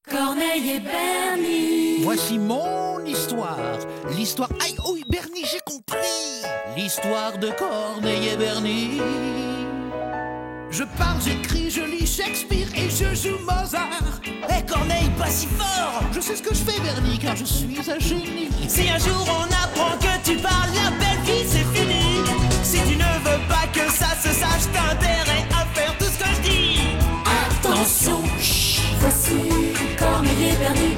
Corneille et Bernie. Voici mon histoire. L'histoire... Aïe, oh, Bernie, j'ai compris. L'histoire de Corneille et Bernie. Je parle, j'écris, je lis Shakespeare et je joue Mozart. Eh Corneille, pas si fort! Je sais ce que je fais, Bernie, car je suis un génie. Si un jour on apprend que tu parles, la belle vie c'est fini. Si tu ne veux pas que ça se sache, t'as intérêt à faire tout ce que je dis. Attention, chut, voici Corneille et Bernie.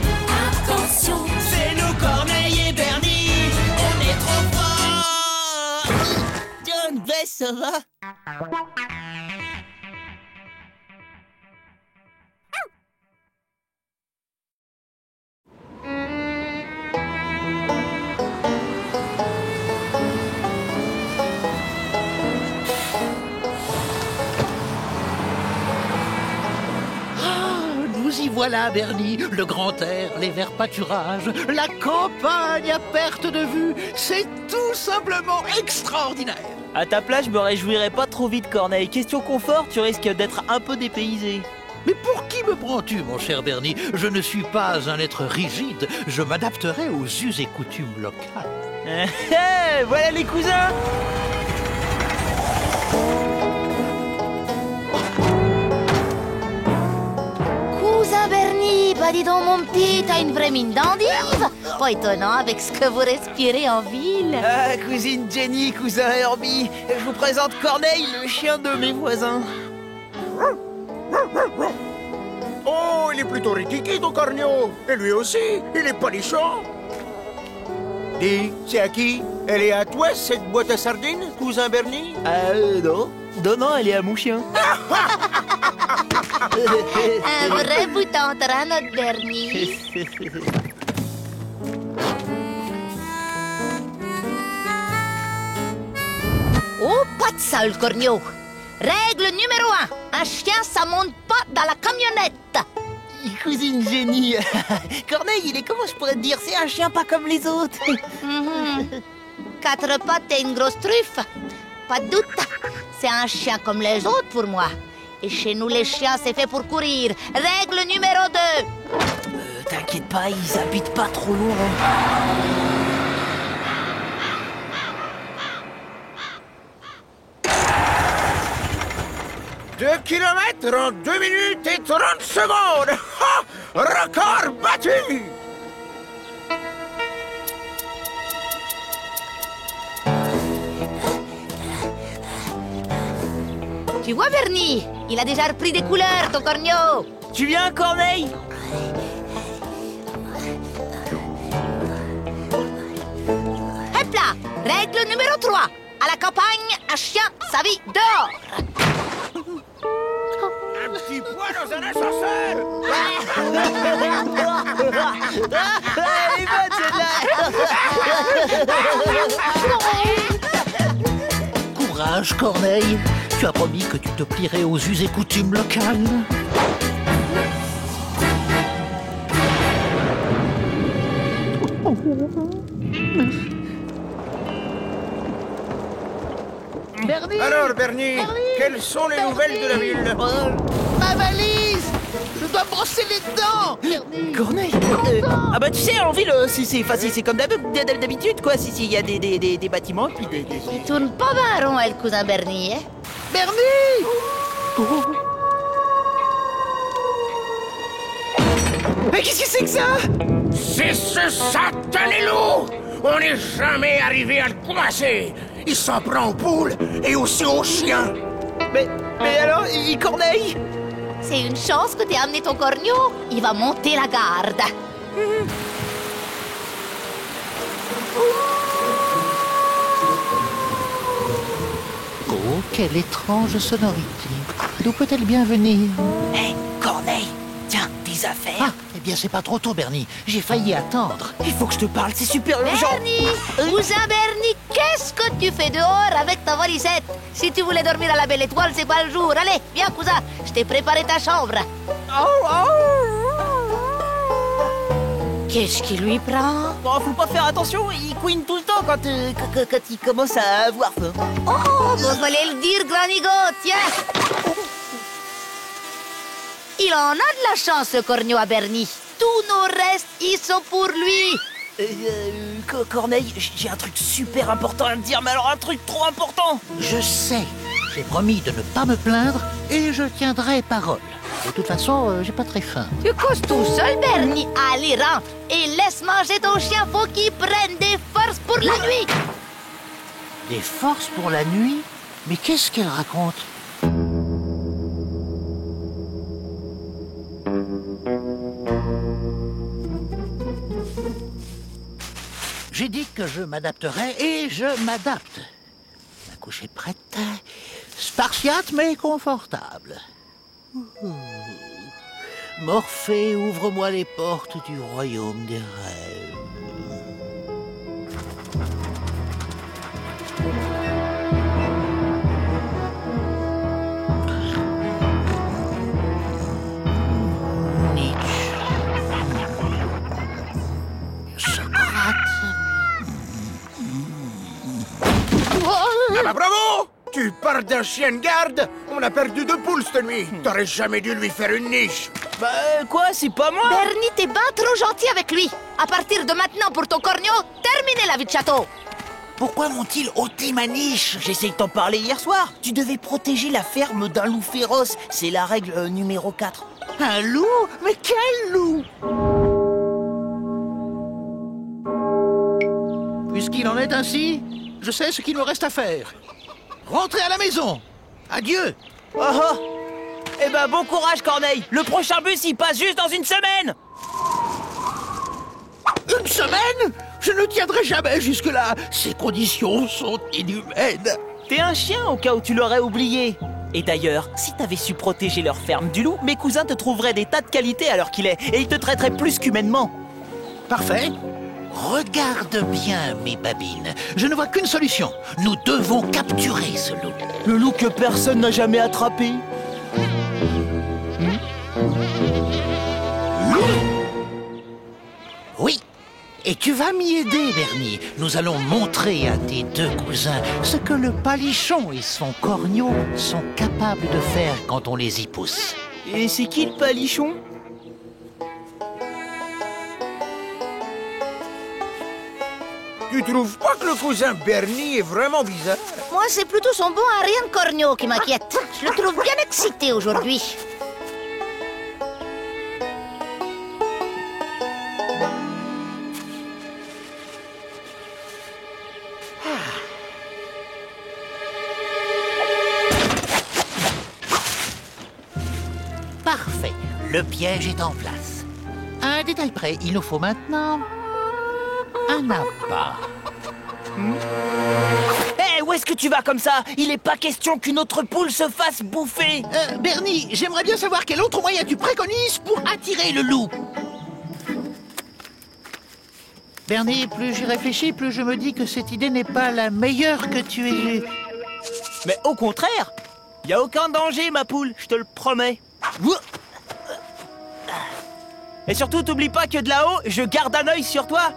Attention, C'est nous Corneille et Bernie, on est trop forts. John, ben ça va? Nous y voilà, Bernie, le grand air, les verts pâturages, la campagne à perte de vue, c'est tout simplement extraordinaire. À ta place, je me réjouirais pas trop vite, Corneille. Question confort, tu risques d'être un peu dépaysé. Mais pour qui me prends-tu, mon cher Bernie? Je ne suis pas un être rigide, je m'adapterai aux us et coutumes locales. Voilà les cousins. Cousin Bernie, bah dis donc mon petit, t'as une vraie mine d'endive. Pas étonnant avec ce que vous respirez en ville. Ah, cousine Jenny, cousin Herbie, je vous présente Corneille, le chien de mes voisins. Oh, il est plutôt riquiqui, ton corneau. Et lui aussi, il est palichon. Dis, c'est à qui? Elle est à toi, cette boîte à sardines, cousin Bernie? Non. Non, elle est à mon chien. Un vrai bout en train, notre Bernie. Oh, pas de ça, le corneau. Règle numéro 1. Un chien, ça monte pas dans la camionnette. Cousine Jenny, Corneille, il est, comment je pourrais te dire, c'est un chien pas comme les autres. Quatre pattes et une grosse truffe. Pas de doute. C'est un chien comme les autres pour moi. Et chez nous, les chiens, c'est fait pour courir. Règle numéro 2. T'inquiète pas, ils habitent pas trop loin. 2 kilomètres en 2 minutes et 30 secondes. Ha! Record battu. Tu vois, Bernie, il a déjà repris des couleurs, ton corneau. Tu viens, Corneille? Hop là. Règle numéro 3. À la campagne, un chien, sa vie dehors. Un petit poids dans un ascenseur. Il va, Courage, Corneille. Tu as promis que tu te plierais aux us et coutumes locales. Bernie! Alors, Bernie, quelles sont les nouvelles de la ville? Ma valise! Je dois brosser les dents! Corneille, ah bah tu sais, en ville, c'est comme d'habitude, quoi. Il y a des bâtiments, puis des... Il tourne pas bien rond, elle, cousin Bernie, hein? Bernie! Mais qu'est-ce que c'est que ça? C'est ce satané loup! On n'est jamais arrivé à le coincer! Il s'en prend aux poules et aussi aux chiens! Mais alors, Corneille? C'est une chance que t'aies amené ton corneau. Il va monter la garde. Oh, quelle étrange sonorité. D'où peut-elle bien venir? Hé, Corneille, tiens, tes affaires. Ah, eh bien c'est pas trop tôt, Bernie. J'ai failli attendre. Il faut que je te parle, c'est super urgent. Bernie, cousin Bernie, qu'est-ce que tu fais dehors avec ta valisette? Si tu voulais dormir à la belle étoile, c'est pas le jour. Allez, viens, cousin, je t'ai préparé ta chambre. Qu'est-ce qui lui prend? Bon, faut pas faire attention, il couine tout le temps quand il commence à avoir faim. Oh, vous fallait le dire, Granigo, tiens. Il en a de la chance, ce corneau à Bernie. Tous nos restes, ils sont pour lui. Corneille, j'ai un truc super important à te dire, mais alors un truc trop important. Je sais. J'ai promis de ne pas me plaindre et je tiendrai parole. De toute façon, j'ai pas très faim. Tu causes tout seul, Bernie. Allez, rentre et laisse manger ton chien. Faut qu'il prenne des forces pour la nuit. Des forces pour la nuit? Mais qu'est-ce qu'elle raconte? J'ai dit que je m'adapterais et je m'adapte. Ma couche est prête. Spartiate mais confortable. Morphée, ouvre-moi les portes du royaume des rêves. Nietzsche. Socrate. Ah bah bravo! Tu pars d'un chien de garde? On a perdu 2 poules cette nuit. T'aurais jamais dû lui faire une niche. Bah quoi, c'est pas moi? Bernie, t'es bien trop gentil avec lui. À partir de maintenant, pour ton corneau, terminez la vie de château. Pourquoi m'ont-ils ôté ma niche? J'essaye de t'en parler hier soir. Tu devais protéger la ferme d'un loup féroce. C'est la règle numéro 4. Un loup? Mais quel loup? Puisqu'il en est ainsi, je sais ce qu'il me reste à faire. Rentrez à la maison. Adieu. Oh oh. Eh ben bon courage, Corneille. Le prochain bus, il passe juste dans une semaine. Une semaine? Je ne tiendrai jamais jusque-là. Ces conditions sont inhumaines. T'es un chien au cas où tu l'aurais oublié. Et d'ailleurs, si t'avais su protéger leur ferme du loup, mes cousins te trouveraient des tas de qualités à l'heure qu'il est, et ils te traiteraient plus qu'humainement. Parfait. Regarde bien, mes babines. Je ne vois qu'une solution. Nous devons capturer ce loup. Le loup que personne n'a jamais attrapé. Oui. Et tu vas m'y aider, Bernie. Nous allons montrer à tes 2 cousins ce que le palichon et son corneau sont capables de faire quand on les y pousse. Et c'est qui le palichon? Tu trouves pas que le cousin Bernie est vraiment bizarre? Moi, c'est plutôt son bon à rien de corneau qui m'inquiète. Je le trouve bien excité aujourd'hui. Parfait. Le piège est en place. Un détail près, il nous faut maintenant un appât. Hé, où est-ce que tu vas comme ça? Il est pas question qu'une autre poule se fasse bouffer. Bernie, j'aimerais bien savoir quel autre moyen tu préconises pour attirer le loup. Bernie, plus j'y réfléchis, plus je me dis que cette idée n'est pas la meilleure que tu aies eue. Mais au contraire, y a aucun danger, ma poule, je te le promets. Et surtout, t'oublie pas que de là-haut, je garde un œil sur toi.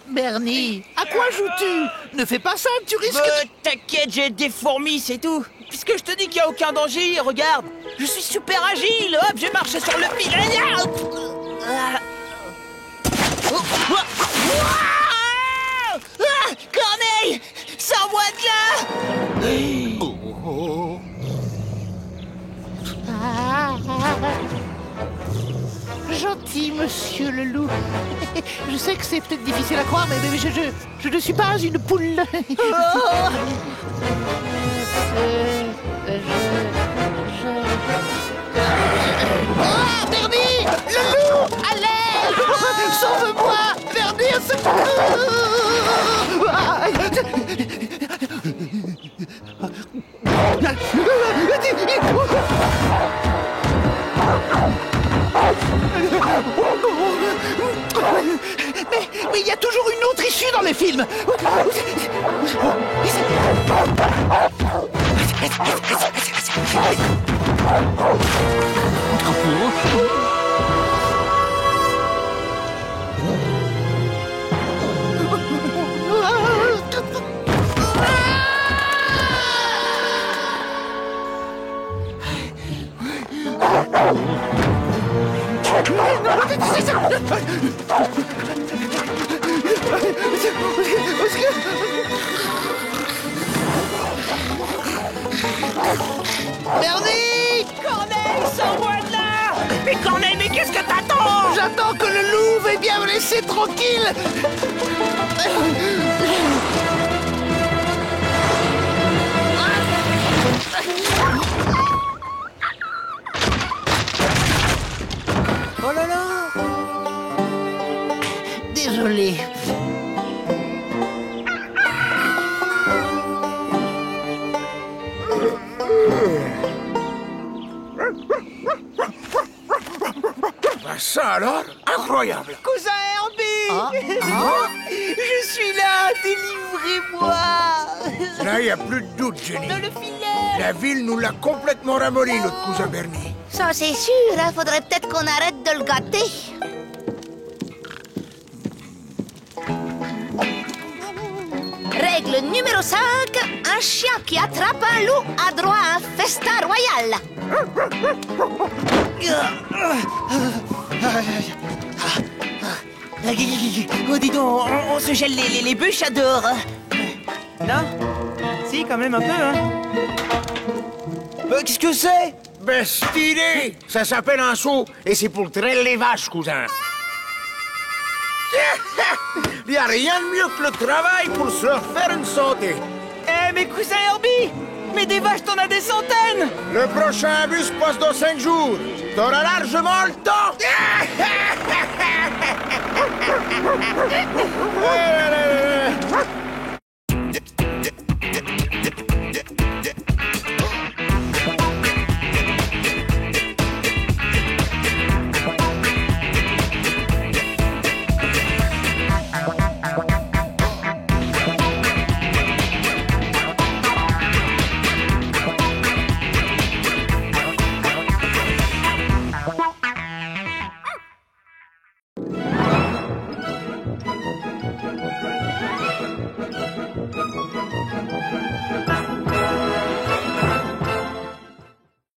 Bernie, à quoi joues-tu? Ne fais pas ça, tu risques... T'inquiète, j'ai des fourmis, c'est tout. Puisque je te dis qu'il n'y a aucun danger, regarde. Je suis super agile, hop, je marche sur le fil. Corneille, sors-moi de là! Gentil, monsieur le loup. Je sais que c'est peut-être difficile à croire, mais je ne suis pas une poule. Oh, Bernie! Le loup! Allez! Sauve-moi! Bernie, à Mais il y a toujours une autre issue dans les les films. Bernie! Corneille, sors-moi de là! Mais Corneille, mais qu'est-ce que t'attends? J'attends que le loup veuille bien me laisser tranquille. Oh là là! Désolé. Bah ça alors, incroyable. Cousin Herbie! Je suis là, délivrez-moi! Là, il n'y a plus de doute, Jenny. Dans le filet! La ville nous l'a complètement ramolli, notre cousin Bernie. Ça, c'est sûr, hein. Faudrait peut-être qu'on arrête de le gâter. Règle numéro 5. Un chien qui attrape un loup a droit à un festin royal. Oh, dis donc, on se gèle les bûches à dehors. Non? Si, quand même un peu, hein? Qu'est-ce que c'est? Best idée. Ça s'appelle un seau, et c'est pour traîner les vaches, cousin. Il n'y a rien de mieux que le travail pour se faire une santé. Eh, mais cousin Herbie! Mais des vaches, t'en as des centaines! Le prochain bus passe dans 5 jours. T'auras largement le temps.